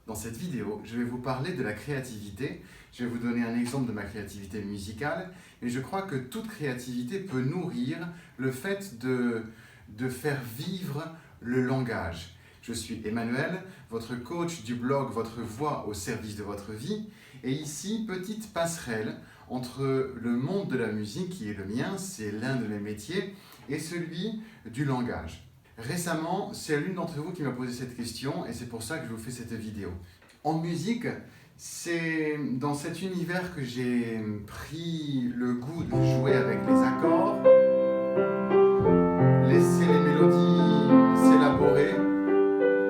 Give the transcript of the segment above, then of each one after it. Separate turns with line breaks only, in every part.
Dans cette vidéo, je vais vous parler de la créativité. Je vais vous donner un exemple de ma créativité musicale. Et je crois que toute créativité peut nourrir le fait de faire vivre le langage. Je suis Emmanuel, votre coach du blog Votre Voix au service de votre vie. Et ici, petite passerelle entre le monde de la musique, qui est le mien, c'est l'un de mes métiers, et celui du langage. Récemment, c'est l'une d'entre vous qui m'a posé cette question et c'est pour ça que je vous fais cette vidéo. En musique, c'est dans cet univers que j'ai pris le goût de jouer avec les accords, laisser les mélodies s'élaborer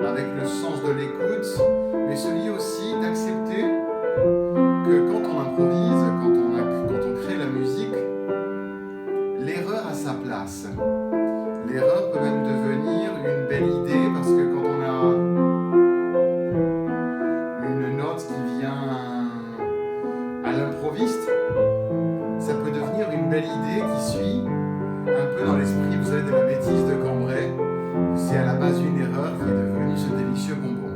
avec le sens de l'écoute, mais celui aussi d'accepter que quand on improvise, quand on crée la musique, l'erreur a sa place. L'erreur peut même devenir une belle idée parce que quand on a une note qui vient à l'improviste, ça peut devenir une belle idée qui suit un peu dans l'esprit, vous savez, de la bêtise de Cambrai. C'est à la base une erreur qui est devenue ce délicieux bonbon.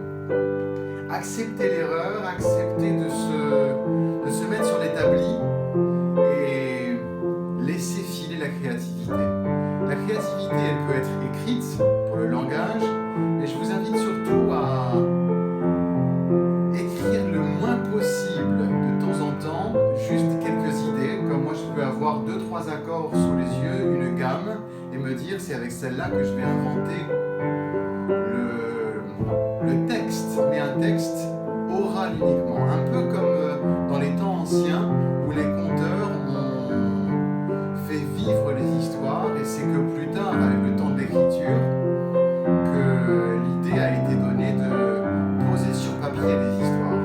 Accepter l'erreur, accepter de se mettre sur l'établi et laisser filer la créativité. La créativité, elle peut être écrite pour le langage, mais je vous invite surtout à écrire le moins possible de temps en temps, juste quelques idées, comme moi je peux avoir 2-3 accords sous les yeux, une gamme, et me dire c'est avec celle-là que je vais inventer le texte, mais un texte oral uniquement, un peu comme dans les temps anciens où les conteurs ont fait vivre les histoires, et c'est que plus tard, avec le temps de l'écriture, que l'idée a été donnée de poser sur papier les histoires,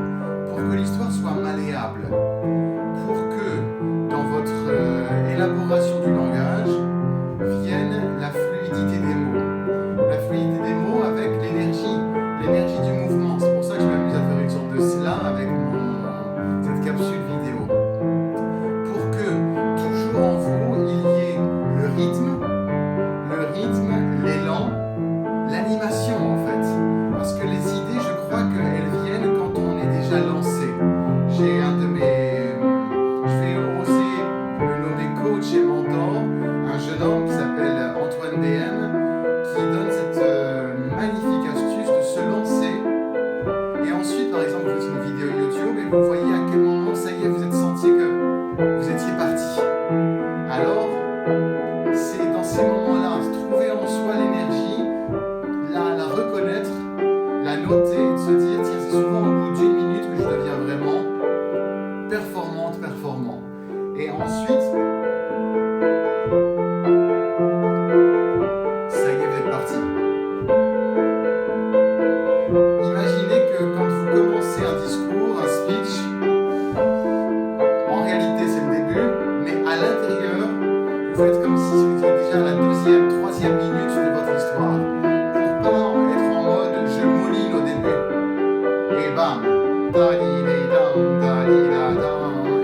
pour que l'histoire soit malléable, pour que dans votre élaboration du langage vienne la fluidité des mots. La fluidité des mots avec l'énergie du mouvement. C'est pour ça que je m'amuse à faire une sorte de slam avec cette capsule vidéo. Pour que toujours en vous, il y ait le rythme, l'élan, l'animation en fait. Parce que les idées, je crois qu'elles viennent quand on est déjà lancé. J'ai je vais oser le nommer coach et mentor, un jeune homme qui s'appelle Antoine BM, qui donne cette magnifique astuce de se lancer. Et ensuite, par exemple, vous faites une vidéo YouTube et vous voyez à quel moment, ça y est, vous êtes senti que vous étiez parti. Alors, c'est dans ces moments-là, trouver en soi l'énergie, la reconnaître, la noter et de se dire, tiens, c'est souvent au bout d'une minute que je deviens vraiment performant. Et ensuite, ça y est, vous êtes parti. Imaginez que quand vous commencez un discours, un speech, en réalité c'est le début, mais à l'intérieur, vous faites comme si c'était déjà la 2e, 3e minute de votre histoire. Pour pas être en mode je mouline au début. Et bam,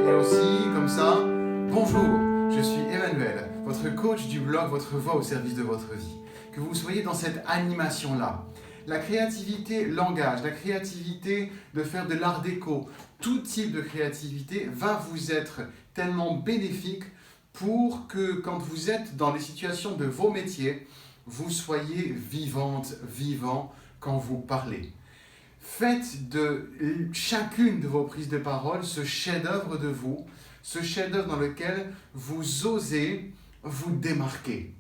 et aussi comme ça, bonjour, je suis Emmanuel, votre coach du blog Votre Voix au service de votre vie. Que vous soyez dans cette animation-là. La créativité langage, la créativité de faire de l'art déco, tout type de créativité va vous être tellement bénéfique pour que quand vous êtes dans les situations de vos métiers, vous soyez vivant quand vous parlez. Faites de chacune de vos prises de parole ce chef-d'œuvre de vous, ce chef-d'œuvre dans lequel vous osez vous démarquer.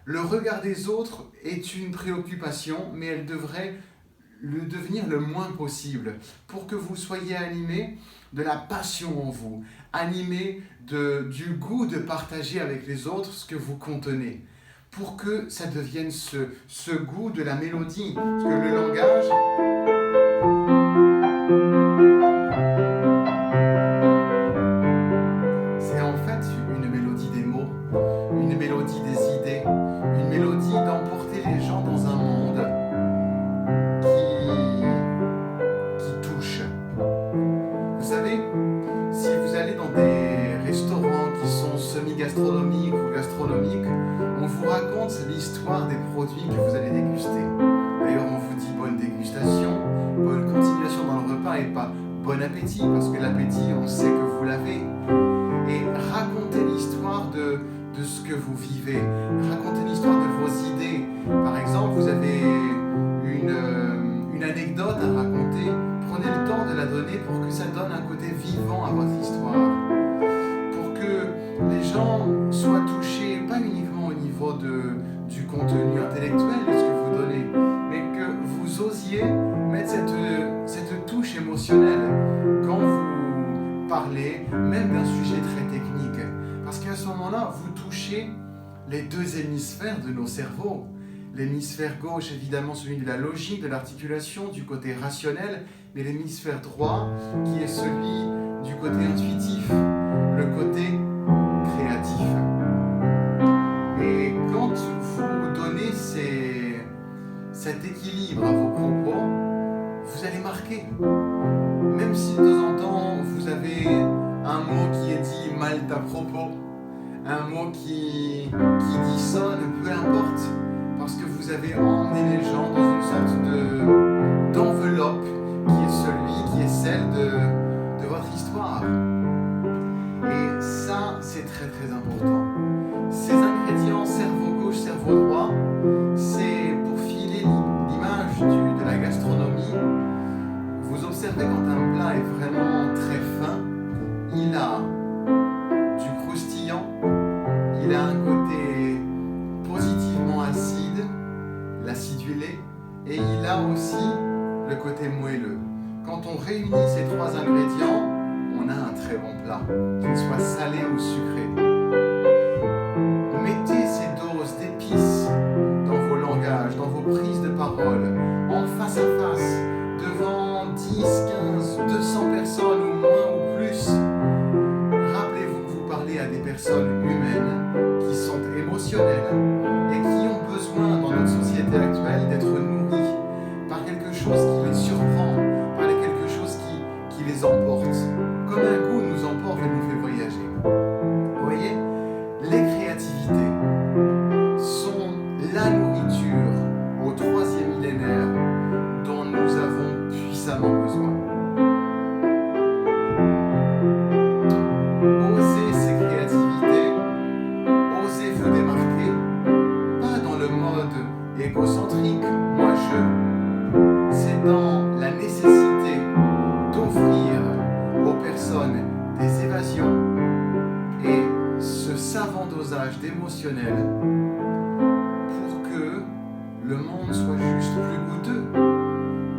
Le regard des autres est une préoccupation, mais elle devrait le devenir le moins possible pour que vous soyez animé de la passion en vous, animé du goût de partager avec les autres ce que vous contenez, pour que ça devienne ce goût de la mélodie, parce que le langage... c'est en fait une mélodie des mots, une mélodie des idées, une mélodie d'emporter les gens dans un monde qui touche. Vous savez, si vous allez dans des restaurants qui sont semi-gastronomiques ou gastronomiques, on vous raconte l'histoire des produits que vous allez déguster. D'ailleurs, on vous dit bonne dégustation. repas et pas bon appétit, parce que l'appétit, on sait que vous l'avez. Et racontez l'histoire de ce que vous vivez. Racontez l'histoire de vos idées. Par exemple, vous avez une anecdote à raconter. Prenez le temps de la donner pour que ça donne un côté vivant à votre histoire. Pour que les gens soient touchés, pas uniquement au niveau du contenu intellectuel de ce que vous donnez, mais que vous osiez mettre cette touche émotionnelle quand vous parlez, même d'un sujet très technique. Parce qu'à ce moment-là, vous touchez les deux hémisphères de nos cerveaux. L'hémisphère gauche, évidemment, celui de la logique, de l'articulation, du côté rationnel, mais l'hémisphère droit, qui est celui du côté intuitif, le côté créatif. Et quand vous donnez cet équilibre à vos propos, vous allez marquer. Même si de temps en temps, vous avez un mot qui est dit mal à propos, un mot qui dissonne, peu importe, parce que vous avez emmené les gens dans une sorte d'enveloppe qui est celle de votre histoire. Et ça, c'est très très important. Ces ingrédients, cerveau gauche, cerveau droit, c'est pour filer l'image de la gastronomie. Vous observez quand un plat est vraiment très fin, il a du croustillant, il a un côté positivement acide, l'acidulé, et il a aussi le côté moelleux. Quand on réunit ces trois ingrédients, on a un très bon plat, qu'il soit salé ou sucré. Mettez ces doses d'épices dans vos langages, dans vos prises de parole, en face à face, devant 10, 15, 200 personnes ou moins ou plus. Rappelez-vous que vous parlez à des personnes humaines qui sont émotionnelles et qui ont besoin dans notre société actuelle d'être nourries par quelque chose qui les surprend, par quelque chose qui les emporte. Comme un goût nous emporte et nous fait voyager. Vous voyez, les créativités sont la nourriture au 3e millénaire dont nous avons puissamment besoin. Osez ces créativités, osez vous démarquer, pas dans le mode égocentrique, moi je, c'est dans la nécessité d'offrir aux personnes des évasions et ce savant dosage d'émotionnel pour que le monde soit juste plus goûteux,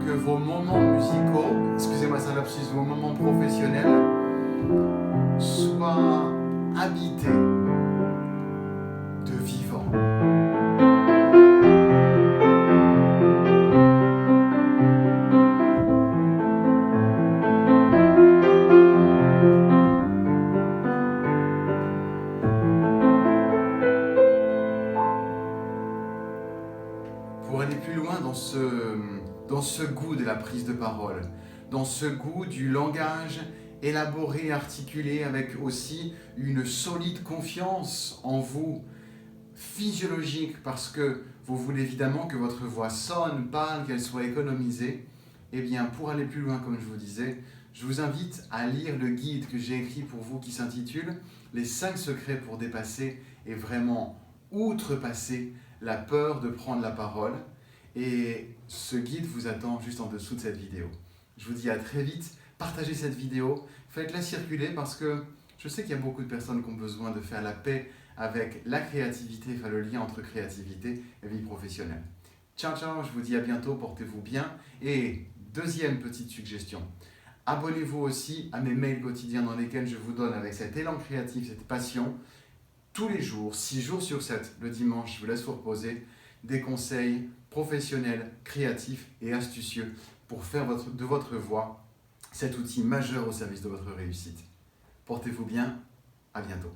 que vos moments musicaux, excusez-moi ça lapsus, vos moments professionnels soient habités de vivant. Pour aller plus loin dans ce goût de la prise de parole, dans ce goût du langage élaboré, articulé, avec aussi une solide confiance en vous, physiologique, parce que vous voulez évidemment que votre voix sonne, parle, qu'elle soit économisée. Eh bien, pour aller plus loin, comme je vous disais, je vous invite à lire le guide que j'ai écrit pour vous qui s'intitule « Les 5 secrets pour dépasser et vraiment outrepasser la peur de prendre la parole ». Et ce guide vous attend juste en dessous de cette vidéo. Je vous dis à très vite, partagez cette vidéo, faites-la circuler parce que je sais qu'il y a beaucoup de personnes qui ont besoin de faire la paix avec la créativité, enfin le lien entre créativité et vie professionnelle. Ciao ciao, je vous dis à bientôt, portez-vous bien. Et deuxième petite suggestion, abonnez-vous aussi à mes mails quotidiens dans lesquels je vous donne avec cet élan créatif, cette passion, tous les jours, 6 jours sur 7, le dimanche, je vous laisse vous reposer, des conseils professionnels, créatifs et astucieux pour faire de votre voix cet outil majeur au service de votre réussite. Portez-vous bien, à bientôt.